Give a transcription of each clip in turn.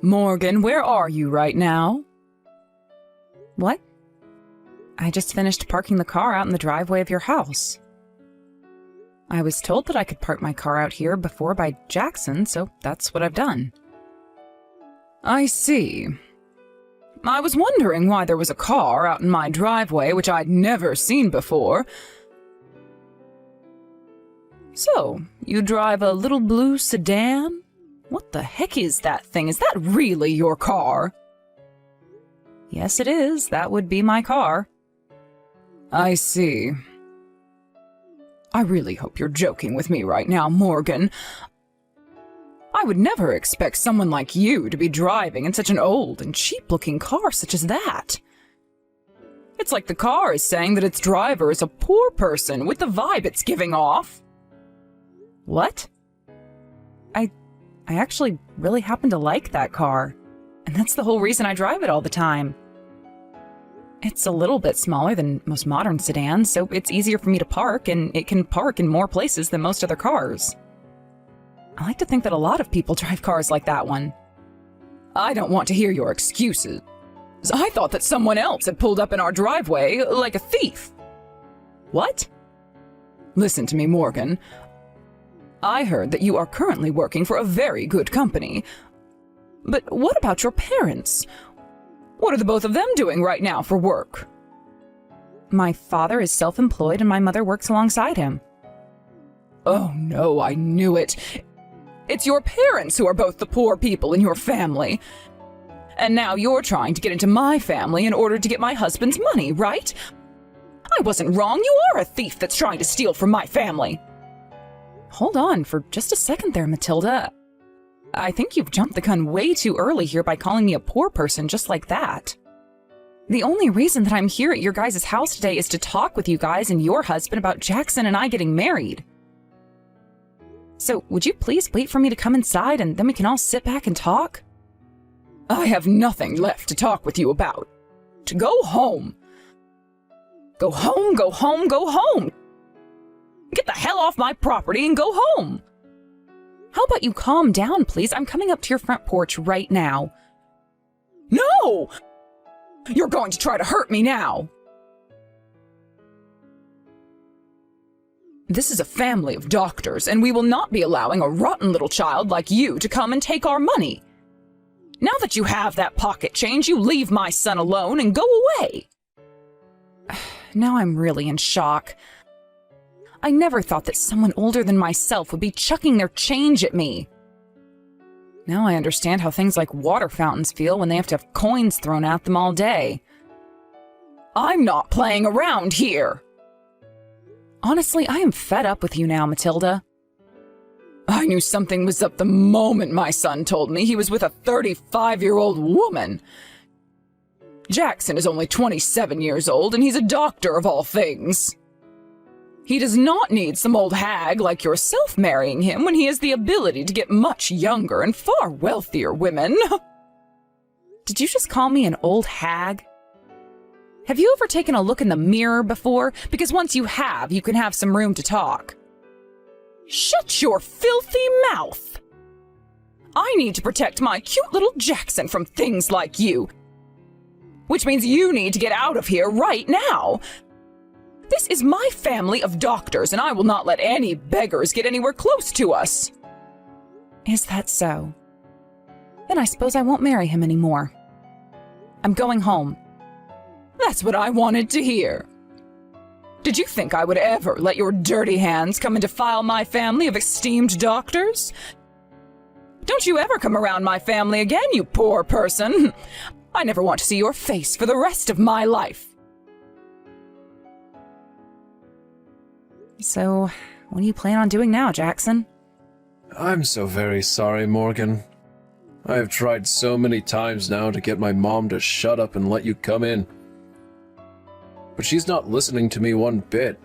Morgan, where are you right now? What? I just finished parking the car out in the driveway of your house. I was told that I could park my car out here before by Jackson, so that's what I've done. I see. I was wondering why there was a car out in my driveway which I'd never seen before. So, you drive a little blue sedan? What the heck is that thing? Is that really your car? Yes, it is. That would be my car. I see. I really hope you're joking with me right now, Morgan. I would never expect someone like you to be driving in such an old and cheap-looking car such as that. It's like the car is saying that its driver is a poor person with the vibe it's giving off. What? I actually really happen to like that car, and that's the whole reason I drive it all the time. It's a little bit smaller than most modern sedans, so it's easier for me to park, and it can park in more places than most other cars. I like to think that a lot of people drive cars like that one. I don't want to hear your excuses. I thought that someone else had pulled up in our driveway like a thief. What? Listen to me, Morgan. I heard that you are currently working for a very good company. But what about your parents? What are the both of them doing right now for work? My father is self-employed and my mother works alongside him. Oh no, I knew it. It's your parents who are both the poor people in your family. And now you're trying to get into my family in order to get my husband's money, right? I wasn't wrong. You are a thief that's trying to steal from my family. Hold on for just a second there, Matilda. I think you've jumped the gun way too early here by calling me a poor person just like that. The only reason that I'm here at your guys' house today is to talk with you guys and your husband about Jackson and I getting married. So, would you please wait for me to come inside and then we can all sit back and talk? I have nothing left to talk with you about. To go home. Go home, go home, go home. Get the hell off my property and go home. How about you calm down, please? I'm coming up to your front porch right now. No! You're going to try to hurt me now. This is a family of doctors, and we will not be allowing a rotten little child like you to come and take our money. Now that you have that pocket change, you leave my son alone and go away. Now I'm really in shock. I never thought that someone older than myself would be chucking their change at me. Now I understand how things like water fountains feel when they have to have coins thrown at them all day. I'm not playing around here. Honestly, I am fed up with you now, Matilda. I knew something was up the moment my son told me he was with a 35-year-old woman. Jackson is only 27 years old, and he's a doctor of all things. He does not need some old hag like yourself marrying him when he has the ability to get much younger and far wealthier women. Did you just call me an old hag? Have you ever taken a look in the mirror before? Because once you have, you can have some room to talk. Shut your filthy mouth! I need to protect my cute little Jackson from things like you. Which means you need to get out of here right now. This is my family of doctors, and I will not let any beggars get anywhere close to us. Is that so? Then I suppose I won't marry him anymore. I'm going home. That's what I wanted to hear. Did you think I would ever let your dirty hands come and defile my family of esteemed doctors? Don't you ever come around my family again, you poor person. I never want to see your face for the rest of my life. So, what do you plan on doing now, Jackson? I'm so very sorry, Morgan. I have tried so many times now to get my mom to shut up and let you come in. But she's not listening to me one bit.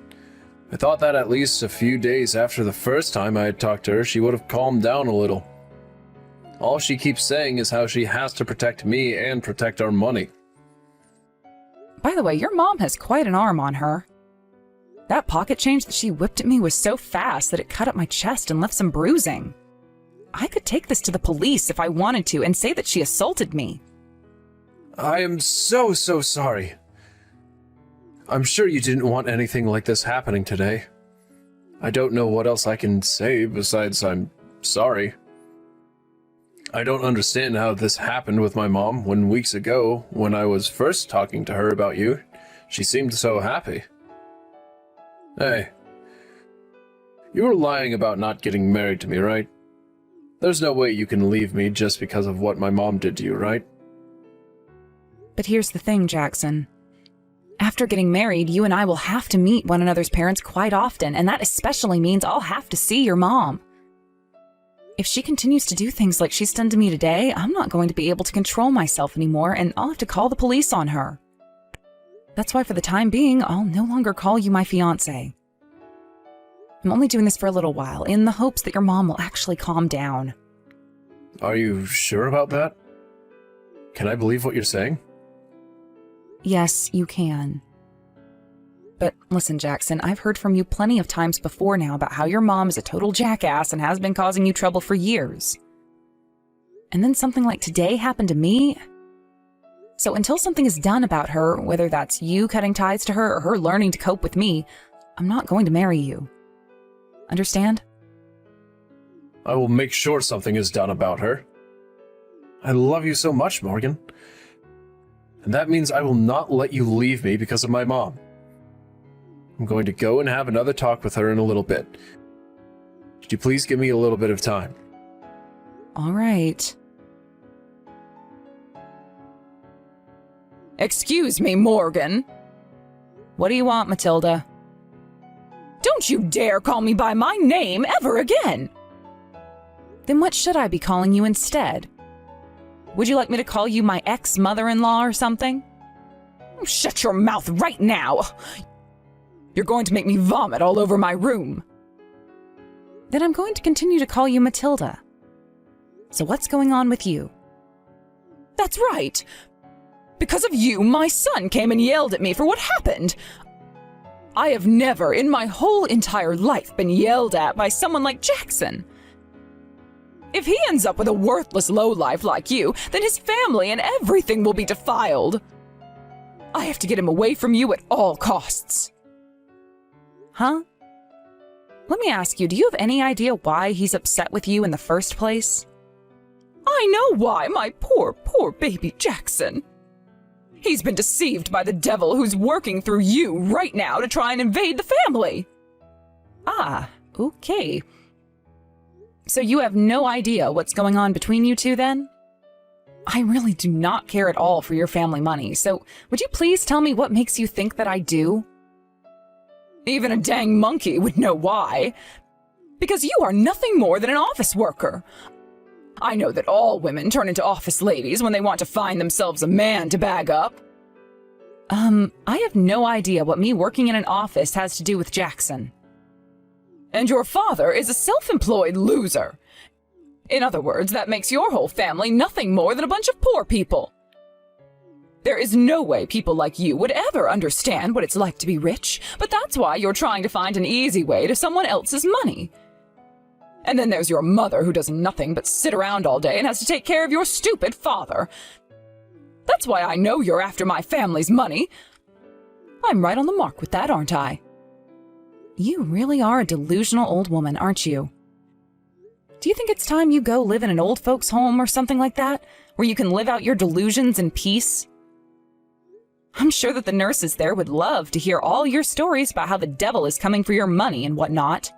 I thought that at least a few days after the first time I had talked to her, she would have calmed down a little. All she keeps saying is how she has to protect me and protect our money. By the way, your mom has quite an arm on her. That pocket change that she whipped at me was so fast that it cut up my chest and left some bruising. I could take this to the police if I wanted to and say that she assaulted me. I am so sorry. I'm sure you didn't want anything like this happening today. I don't know what else I can say besides I'm sorry. I don't understand how this happened with my mom when weeks ago, when I was first talking to her about you, she seemed so happy. Hey, you were lying about not getting married to me, right? There's no way you can leave me just because of what my mom did to you, right? But here's the thing, Jackson. After getting married, you and I will have to meet one another's parents quite often, and that especially means I'll have to see your mom. If she continues to do things like she's done to me today, I'm not going to be able to control myself anymore, and I'll have to call the police on her. That's why for the time being, I'll no longer call you my fiancé. I'm only doing this for a little while, in the hopes that your mom will actually calm down. Are you sure about that? Can I believe what you're saying? Yes, you can. But listen, Jackson, I've heard from you plenty of times before now about how your mom is a total jackass and has been causing you trouble for years. And then something like today happened to me. So until something is done about her, whether that's you cutting ties to her or her learning to cope with me, I'm not going to marry you. Understand? I will make sure something is done about her. I love you so much, Morgan. And that means I will not let you leave me because of my mom. I'm going to go and have another talk with her in a little bit. Could you please give me a little bit of time? All right. Excuse me, Morgan. What do you want, Matilda? Don't you dare call me by my name ever again! Then what should I be calling you instead? Would you like me to call you my ex-mother-in-law or something? Shut your mouth right now! You're going to make me vomit all over my room. Then I'm going to continue to call you Matilda. So what's going on with you? That's right. Because of you, my son came and yelled at me for what happened. I have never in my whole entire life been yelled at by someone like Jackson. If he ends up with a worthless lowlife like you, then his family and everything will be defiled. I have to get him away from you at all costs. Huh? Let me ask you, do you have any idea why he's upset with you in the first place? I know why, my poor baby Jackson. He's been deceived by the devil who's working through you right now to try and invade the family. Ah, okay. So you have no idea what's going on between you two then? I really do not care at all for your family money, so would you please tell me what makes you think that I do? Even a dang monkey would know why. Because you are nothing more than an office worker. I know that all women turn into office ladies when they want to find themselves a man to bag up. I have no idea what me working in an office has to do with Jackson. And your father is a self-employed loser. In other words, that makes your whole family nothing more than a bunch of poor people. There is no way people like you would ever understand what it's like to be rich, but that's why you're trying to find an easy way to someone else's money. And then there's your mother who does nothing but sit around all day and has to take care of your stupid father. That's why I know you're after my family's money. I'm right on the mark with that, aren't I? You really are a delusional old woman, aren't you? Do you think it's time you go live in an old folks' home or something like that, where you can live out your delusions in peace? I'm sure that the nurses there would love to hear all your stories about how the devil is coming for your money and whatnot.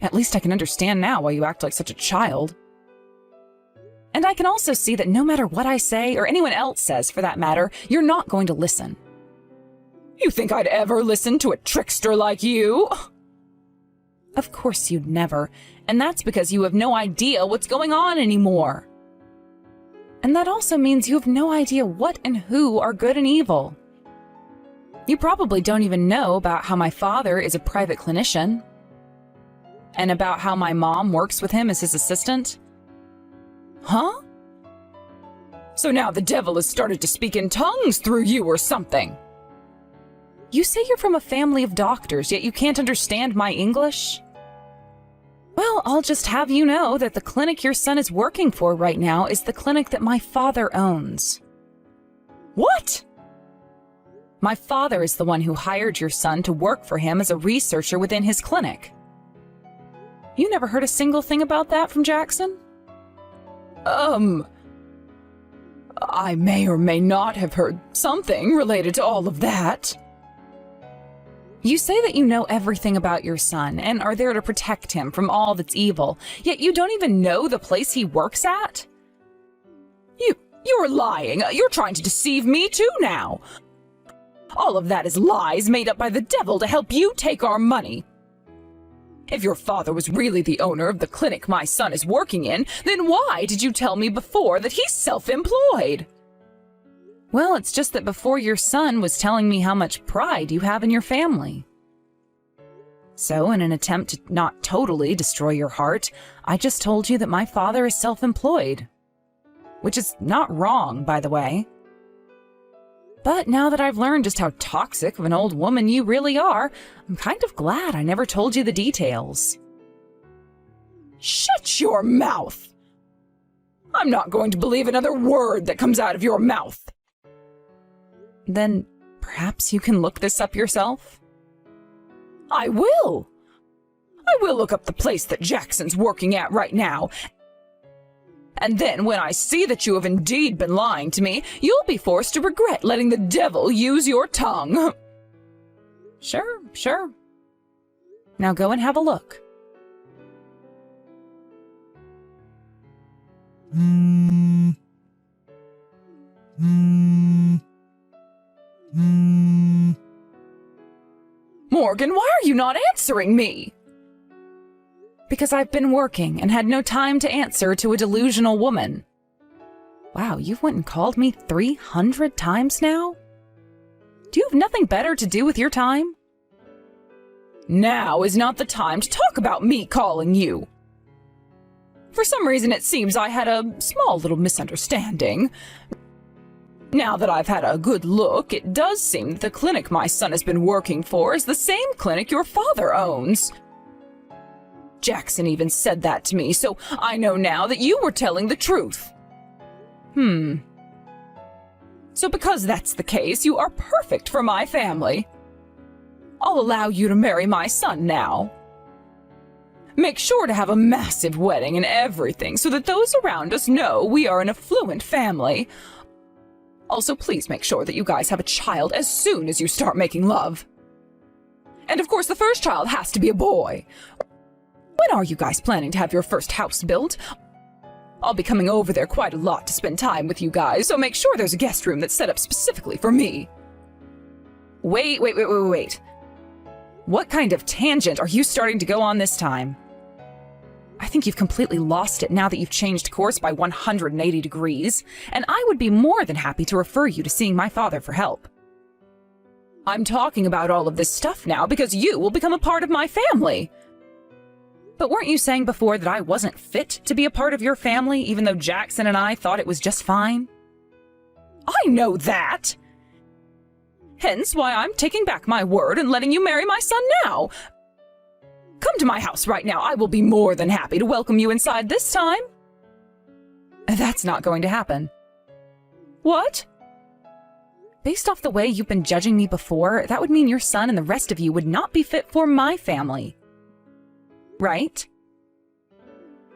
At least I can understand now why you act like such a child. And I can also see that no matter what I say, or anyone else says for that matter, you're not going to listen. You think I'd ever listen to a trickster like you? Of course you'd never, and that's because you have no idea what's going on anymore. And that also means you have no idea what and who are good and evil. You probably don't even know about how my father is a private clinician, and about how my mom works with him as his assistant. Huh? So now the devil has started to speak in tongues through you or something. You say you're from a family of doctors, yet you can't understand my English? Well, I'll just have you know that the clinic your son is working for right now is the clinic that my father owns. What? My father is the one who hired your son to work for him as a researcher within his clinic. You never heard a single thing about that from Jackson? I may or may not have heard something related to all of that. You say that you know everything about your son and are there to protect him from all that's evil, yet you don't even know the place he works at? You're lying. You're trying to deceive me too now. All of that is lies made up by the devil to help you take our money. If your father was really the owner of the clinic my son is working in, then why did you tell me before that he's self-employed? Well, it's just that before your son was telling me how much pride you have in your family. So, in an attempt to not totally destroy your heart, I just told you that my father is self-employed. Which is not wrong, by the way. But now that I've learned just how toxic of an old woman you really are, I'm kind of glad I never told you the details. Shut your mouth! I'm not going to believe another word that comes out of your mouth. Then perhaps you can look this up yourself? I will! I will look up the place that Jackson's working at right now. And then when I see that you have indeed been lying to me, you'll be forced to regret letting the devil use your tongue. Sure. Now go and have a look. Morgan, why are you not answering me? Because I've been working and had no time to answer to a delusional woman. Wow, you've went and called me 300 times now? Do you have nothing better to do with your time? Now is not the time to talk about me calling you. For some reason, it seems I had a small little misunderstanding. Now that I've had a good look, it does seem that the clinic my son has been working for is the same clinic your father owns. Jackson even said that to me, so I know now that you were telling the truth. So because that's the case, you are perfect for my family. I'll allow you to marry my son now. Make sure to have a massive wedding and everything so that those around us know we are an affluent family. Also, please make sure that you guys have a child as soon as you start making love. And of course, the first child has to be a boy. When are you guys planning to have your first house built? I'll be coming over there quite a lot to spend time with you guys, so make sure there's a guest room that's set up specifically for me. Wait. What kind of tangent are you starting to go on this time? I think you've completely lost it now that you've changed course by 180 degrees, and I would be more than happy to refer you to seeing my father for help. I'm talking about all of this stuff now because you will become a part of my family. But weren't you saying before that I wasn't fit to be a part of your family, even though Jackson and I thought it was just fine? I know that. Hence why I'm taking back my word and letting you marry my son now. Come to my house right now. I will be more than happy to welcome you inside this time. That's not going to happen. What? Based off the way you've been judging me before, that would mean your son and the rest of you would not be fit for my family. Right?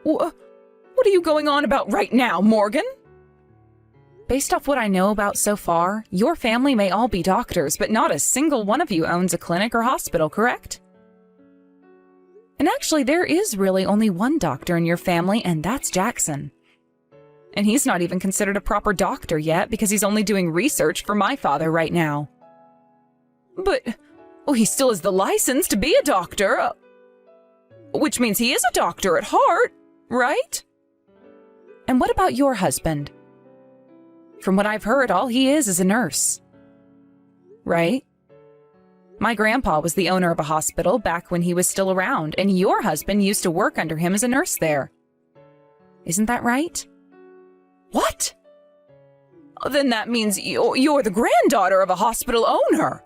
What are you going on about right now, Morgan? Based off what I know about so far, your family may all be doctors, but not a single one of you owns a clinic or hospital, correct? And actually, there is really only one doctor in your family, and that's Jackson. And he's not even considered a proper doctor yet because he's only doing research for my father right now. But he still has the license to be a doctor, which means he is a doctor at heart, right? And what about your husband? From what I've heard, all he is a nurse. Right? My grandpa was the owner of a hospital back when he was still around, and your husband used to work under him as a nurse there. Isn't that right? What? Then that means you're the granddaughter of a hospital owner.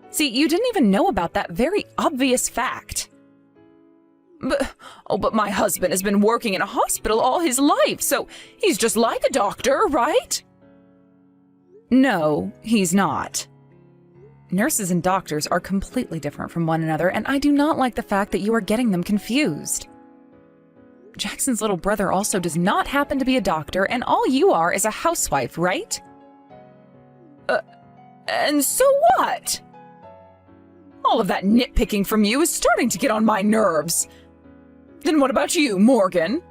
See, you didn't even know about that very obvious fact. But my husband has been working in a hospital all his life, so he's just like a doctor, right? No, he's not. Nurses and doctors are completely different from one another, and I do not like the fact that you are getting them confused. Jackson's little brother also does not happen to be a doctor, and all you are is a housewife, right? And so what? All of that nitpicking from you is starting to get on my nerves. Then what about you, Morgan?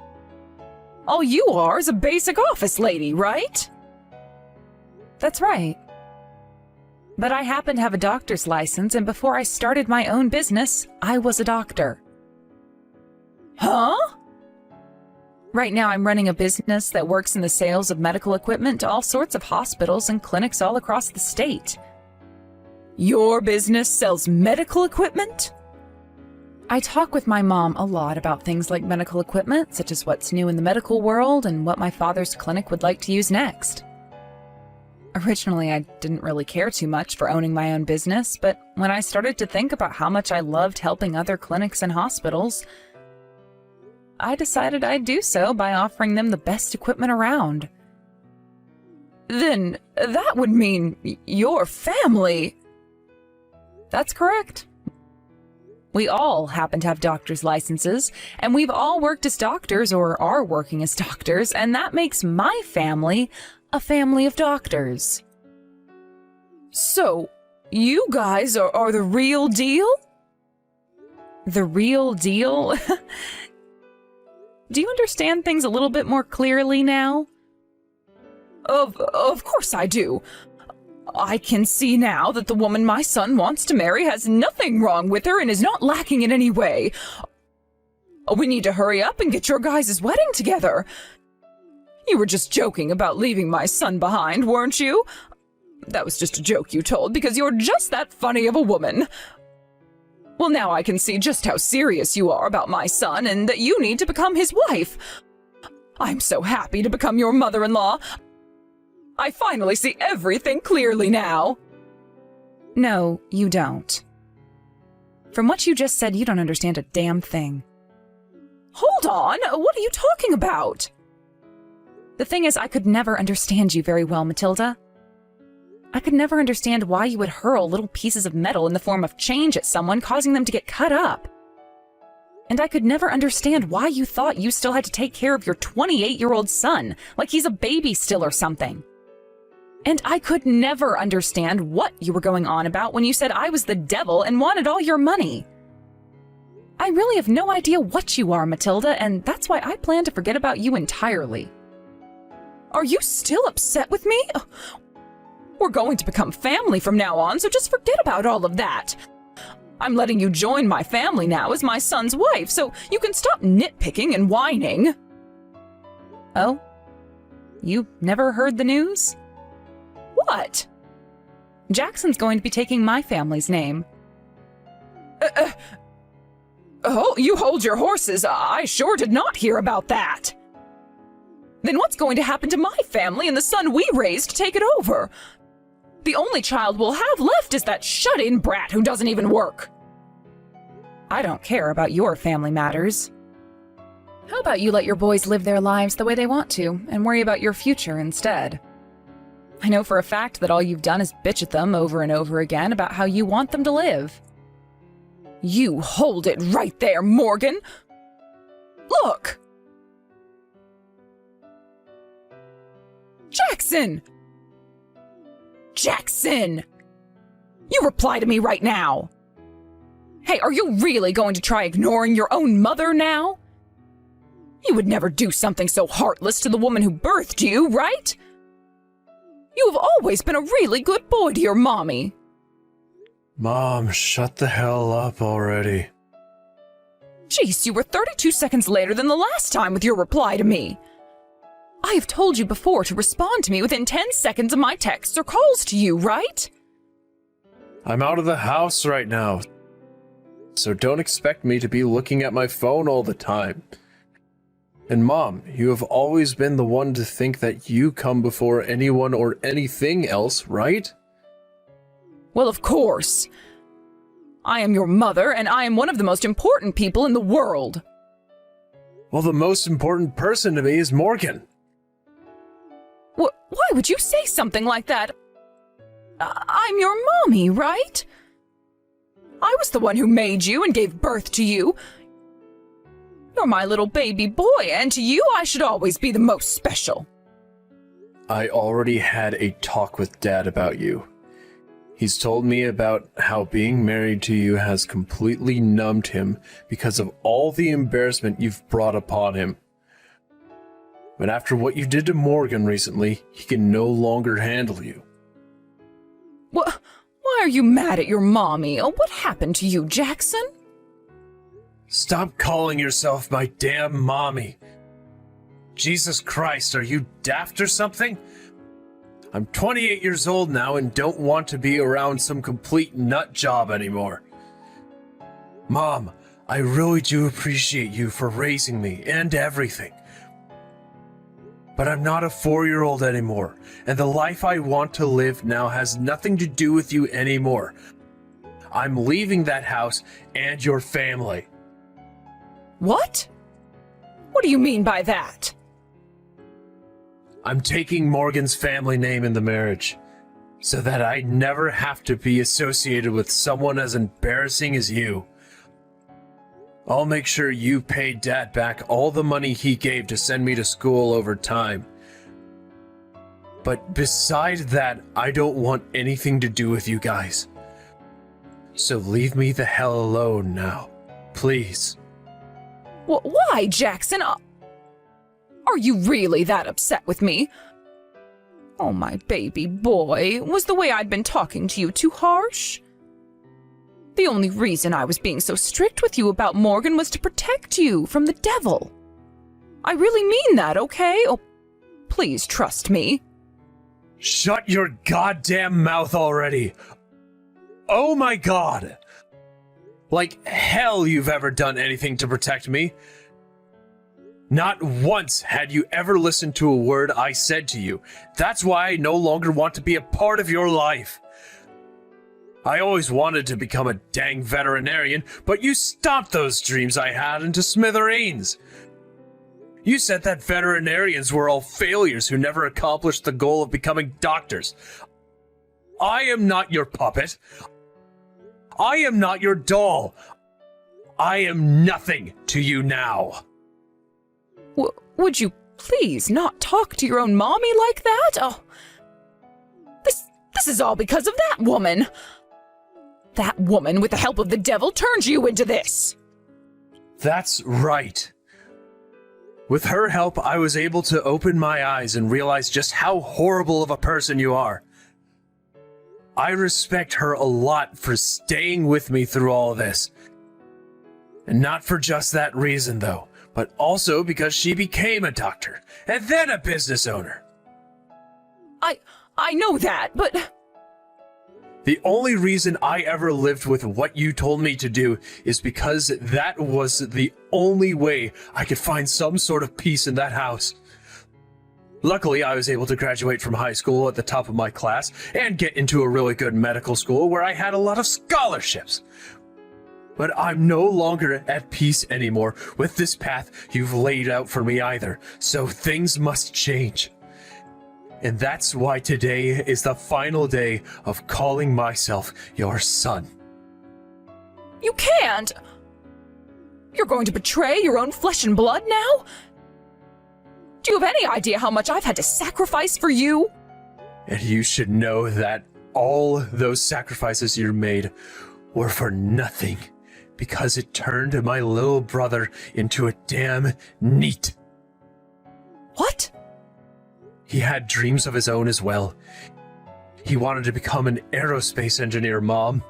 All you are is a basic office lady, right? That's right. But I happen to have a doctor's license, and before I started my own business, I was a doctor. Huh? Right now, I'm running a business that works in the sales of medical equipment to all sorts of hospitals and clinics all across the state. Your business sells medical equipment? I talk with my mom a lot about things like medical equipment, such as what's new in the medical world and what my father's clinic would like to use next. Originally, I didn't really care too much for owning my own business, but when I started to think about how much I loved helping other clinics and hospitals, I decided I'd do so by offering them the best equipment around. Then that would mean your family. That's correct. We all happen to have doctor's licenses, and we've all worked as doctors or are working as doctors, and that makes my family a family of doctors. So, you guys are the real deal? The real deal? Do you understand things a little bit more clearly now? Of course I do. I can see now that the woman my son wants to marry has nothing wrong with her and is not lacking in any way. We need to hurry up and get your guys' wedding together. You were just joking about leaving my son behind, weren't you? That was just a joke you told because you're just that funny of a woman. Well, now I can see just how serious you are about my son and that you need to become his wife. I'm so happy to become your mother-in-law. I finally see everything clearly now. No, you don't. From what you just said, you don't understand a damn thing. Hold on, what are you talking about? The thing is, I could never understand you very well, Matilda. I could never understand why you would hurl little pieces of metal in the form of change at someone, causing them to get cut up. And I could never understand why you thought you still had to take care of your 28-year-old son, like he's a baby still or something. And I could never understand what you were going on about when you said I was the devil and wanted all your money. I really have no idea what you are, Matilda, and that's why I plan to forget about you entirely. Are you still upset with me? We're going to become family from now on, so just forget about all of that. I'm letting you join my family now as my son's wife, so you can stop nitpicking and whining. Oh? You never heard the news? What? Jackson's going to be taking my family's name. Oh, you hold your horses. I sure did not hear about that. Then what's going to happen to my family and the son we raised to take it over? The only child we'll have left is that shut-in brat who doesn't even work. I don't care about your family matters. How about you let your boys live their lives the way they want to and worry about your future instead? I know for a fact that all you've done is bitch at them over and over again about how you want them to live. You hold it right there, Morgan. Look! Jackson! Jackson! You reply to me right now! Hey, are you really going to try ignoring your own mother now? You would never do something so heartless to the woman who birthed you, right? You have always been a really good boy to your mommy. Mom, shut the hell up already. Jeez, you were 32 seconds later than the last time with your reply to me. I have told you before to respond to me within 10 seconds of my texts or calls to you, right? I'm out of the house right now, so don't expect me to be looking at my phone all the time. And Mom, you have always been the one to think that you come before anyone or anything else, right? Well, of course. I am your mother, and I am one of the most important people in the world. Well, the most important person to me is Morgan. Why would you say something like that? I'm your mommy, right? I was the one who made you and gave birth to you. You're my little baby boy, and to you I should always be the most special. I already had a talk with Dad about you. He's told me about how being married to you has completely numbed him because of all the embarrassment you've brought upon him. But after what you did to Morgan recently, he can no longer handle you. Why are you mad at your mommy? What happened to you, Jackson? Stop calling yourself my damn mommy. Jesus Christ, are you daft or something? I'm 28 years old now and don't want to be around some complete nut job anymore. Mom, I really do appreciate you for raising me and everything. But I'm not a 4-year-old anymore, and the life I want to live now has nothing to do with you anymore. I'm leaving that house and your family. What? What do you mean by that? I'm taking Morgan's family name in the marriage, so that I never have to be associated with someone as embarrassing as you. I'll make sure you pay Dad back all the money he gave to send me to school over time. But besides that, I don't want anything to do with you guys. So leave me the hell alone now, please. Why, Jackson? Are you really that upset with me? Oh, my baby boy, was the way I'd been talking to you too harsh? The only reason I was being so strict with you about Morgan was to protect you from the devil. I really mean that, okay? Oh, please trust me. Shut your goddamn mouth already! Oh my god! Like hell you've ever done anything to protect me. Not once had you ever listened to a word I said to you. That's why I no longer want to be a part of your life. I always wanted to become a dang veterinarian, but you stomped those dreams I had into smithereens. You said that veterinarians were all failures who never accomplished the goal of becoming doctors. I am not your puppet. I am not your doll. I am nothing to you now. Would you please not talk to your own mommy like that? Oh, this is all because of that woman. That woman, with the help of the devil, turned you into this. That's right. With her help, I was able to open my eyes and realize just how horrible of a person you are. I respect her a lot for staying with me through all of this. And not for just that reason, though, but also because she became a doctor, and then a business owner. I know that, but... The only reason I ever lived with what you told me to do is because that was the only way I could find some sort of peace in that house. Luckily, I was able to graduate from high school at the top of my class and get into a really good medical school where I had a lot of scholarships. But I'm no longer at peace anymore with this path you've laid out for me either, so things must change. And that's why today is the final day of calling myself your son. You can't! You're going to betray your own flesh and blood now? Do you have any idea how much I've had to sacrifice for you? And you should know that all those sacrifices you made were for nothing, because it turned my little brother into a damn NEET. What? He had dreams of his own as well. He wanted to become an aerospace engineer, Mom.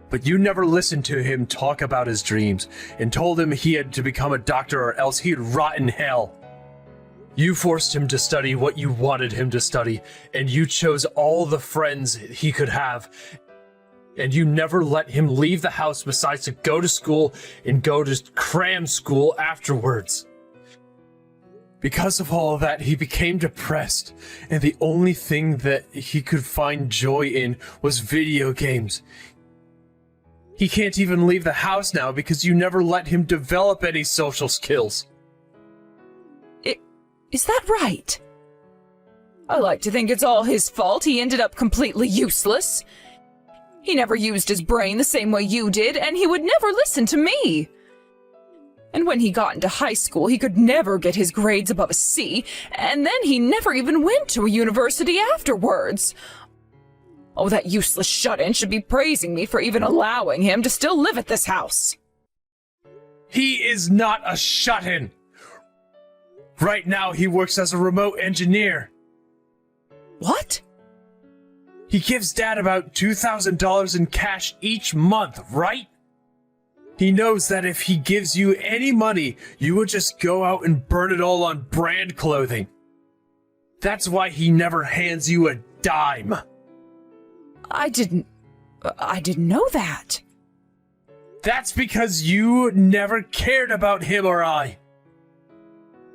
But you never listened to him talk about his dreams and told him he had to become a doctor or else he'd rot in hell. You forced him to study what you wanted him to study, and you chose all the friends he could have. And you never let him leave the house besides to go to school and go to cram school afterwards. Because of all of that, he became depressed, and the only thing that he could find joy in was video games. He can't even leave the house now because you never let him develop any social skills. Is that right? I like to think it's all his fault. He ended up completely useless. He never used his brain the same way you did, and he would never listen to me. And when he got into high school, he could never get his grades above a C, and then he never even went to a university afterwards. Oh, that useless shut-in should be praising me for even allowing him to still live at this house. He is not a shut-in. Right now, he works as a remote engineer. What? He gives Dad about $2,000 in cash each month, right? He knows that if he gives you any money, you would just go out and burn it all on brand clothing. That's why he never hands you a dime. I didn't know that. That's because you never cared about him or I.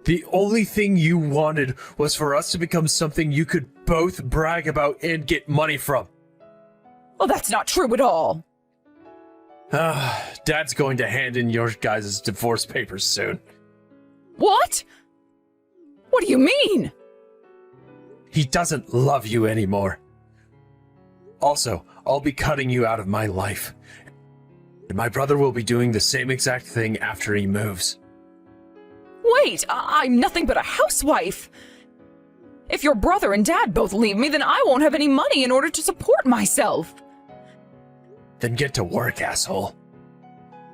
The only thing you wanted was for us to become something you could both brag about and get money from. Well, that's not true at all. Dad's going to hand in your guys' divorce papers soon. What? What do you mean? He doesn't love you anymore. Also, I'll be cutting you out of my life. And my brother will be doing the same exact thing after he moves. Wait, I'm nothing but a housewife. If your brother and Dad both leave me, then I won't have any money in order to support myself. Then get to work, asshole.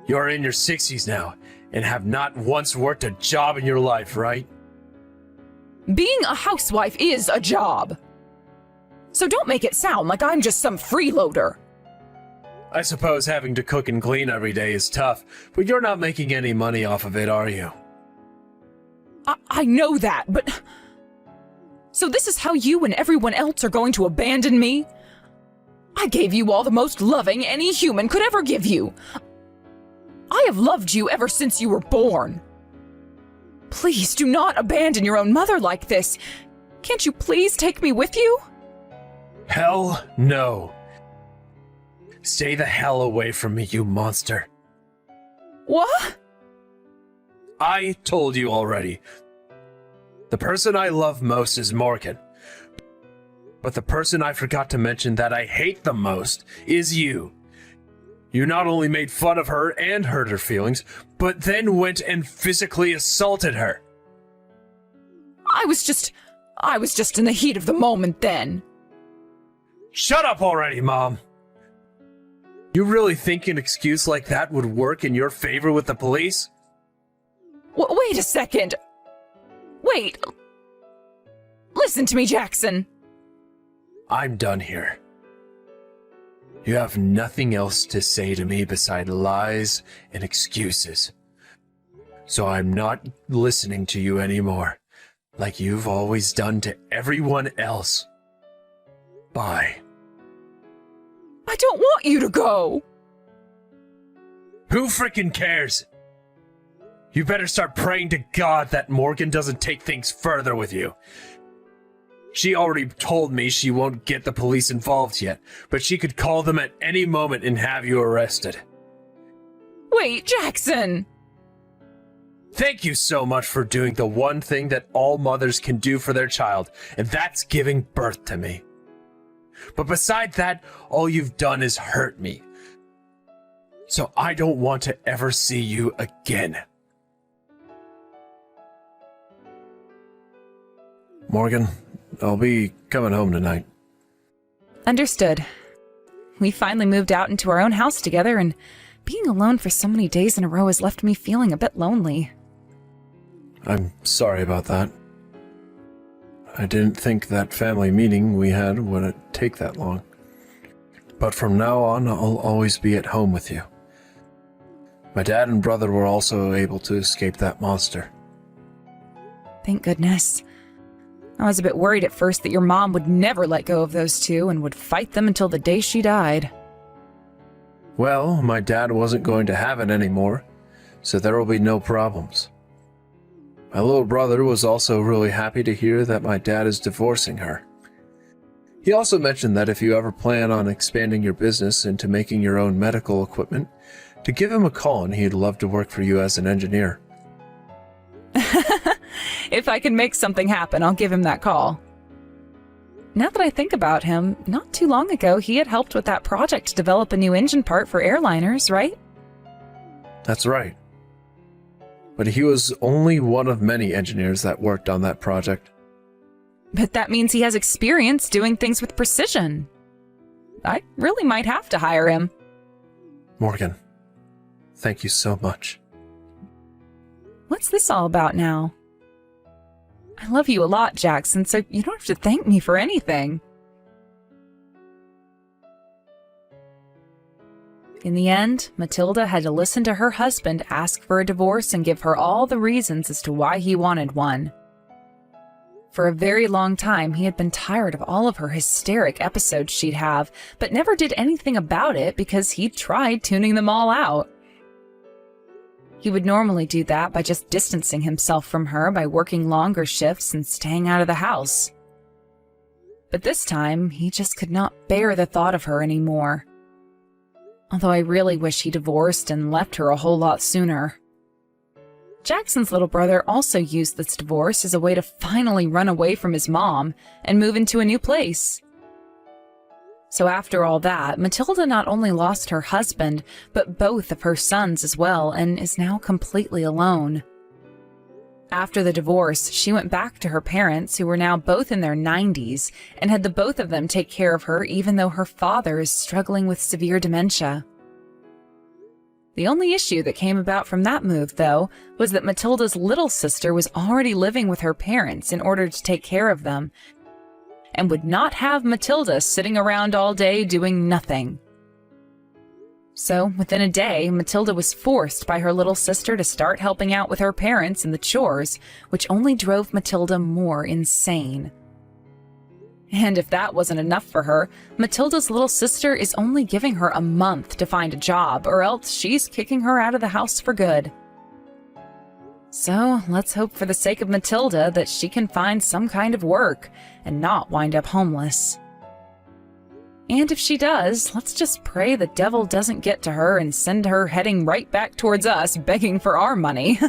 You're in your 60s now, and have not once worked a job in your life, right? Being a housewife is a job. So don't make it sound like I'm just some freeloader. I suppose having to cook and clean every day is tough, but you're not making any money off of it, are you? I know that, but... So this is how you and everyone else are going to abandon me? I gave you all the most loving any human could ever give you. I have loved you ever since you were born. Please do not abandon your own mother like this. Can't you please take me with you? Hell no. Stay the hell away from me, you monster. What? I told you already. The person I love most is Morgan. But the person I forgot to mention that I hate the most is you. You not only made fun of her and hurt her feelings, but then went and physically assaulted her. I was just in the heat of the moment then. Shut up already, Mom. You really think an excuse like that would work in your favor with the police? Wait a second. Wait. Listen to me, Jackson. I'm done here. You have nothing else to say to me beside lies and excuses. So I'm not listening to you anymore, like you've always done to everyone else. Bye. I don't want you to go. Who frickin' cares? You better start praying to God that Morgan doesn't take things further with you. She already told me she won't get the police involved yet, but she could call them at any moment and have you arrested. Wait, Jackson! Thank you so much for doing the one thing that all mothers can do for their child, and that's giving birth to me. But beside that, all you've done is hurt me. So I don't want to ever see you again. Morgan, I'll be coming home tonight. Understood. We finally moved out into our own house together, and being alone for so many days in a row has left me feeling a bit lonely. I'm sorry about that. I didn't think that family meeting we had would take that long. But from now on, I'll always be at home with you. My dad and brother were also able to escape that monster. Thank goodness. I was a bit worried at first that your mom would never let go of those two and would fight them until the day she died. Well, my dad wasn't going to have it anymore, so there will be no problems. My little brother was also really happy to hear that my dad is divorcing her. He also mentioned that if you ever plan on expanding your business into making your own medical equipment, to give him a call and he'd love to work for you as an engineer. If I can make something happen, I'll give him that call. Now that I think about him, not too long ago he had helped with that project to develop a new engine part for airliners, right? That's right. But he was only one of many engineers that worked on that project. But that means he has experience doing things with precision. I really might have to hire him. Morgan, thank you so much. What's this all about now? I love you a lot, Jackson, so you don't have to thank me for anything. In the end, Matilda had to listen to her husband ask for a divorce and give her all the reasons as to why he wanted one. For a very long time, he had been tired of all of her hysteric episodes she'd have, but never did anything about it because he'd tried tuning them all out. He would normally do that by just distancing himself from her by working longer shifts and staying out of the house. But this time, he just could not bear the thought of her anymore. Although I really wish he divorced and left her a whole lot sooner. Jackson's little brother also used this divorce as a way to finally run away from his mom and move into a new place. So after all that, Matilda not only lost her husband, but both of her sons as well, and is now completely alone. After the divorce, she went back to her parents, who were now both in their 90s, and had the both of them take care of her even though her father is struggling with severe dementia. The only issue that came about from that move, though, was that Matilda's little sister was already living with her parents in order to take care of them, and would not have Matilda sitting around all day doing nothing. So, within a day, Matilda was forced by her little sister to start helping out with her parents in the chores, which only drove Matilda more insane. And if that wasn't enough for her, Matilda's little sister is only giving her a month to find a job, or else she's kicking her out of the house for good. So, let's hope for the sake of Matilda that she can find some kind of work and not wind up homeless. And if she does, let's just pray the devil doesn't get to her and send her heading right back towards us begging for our money.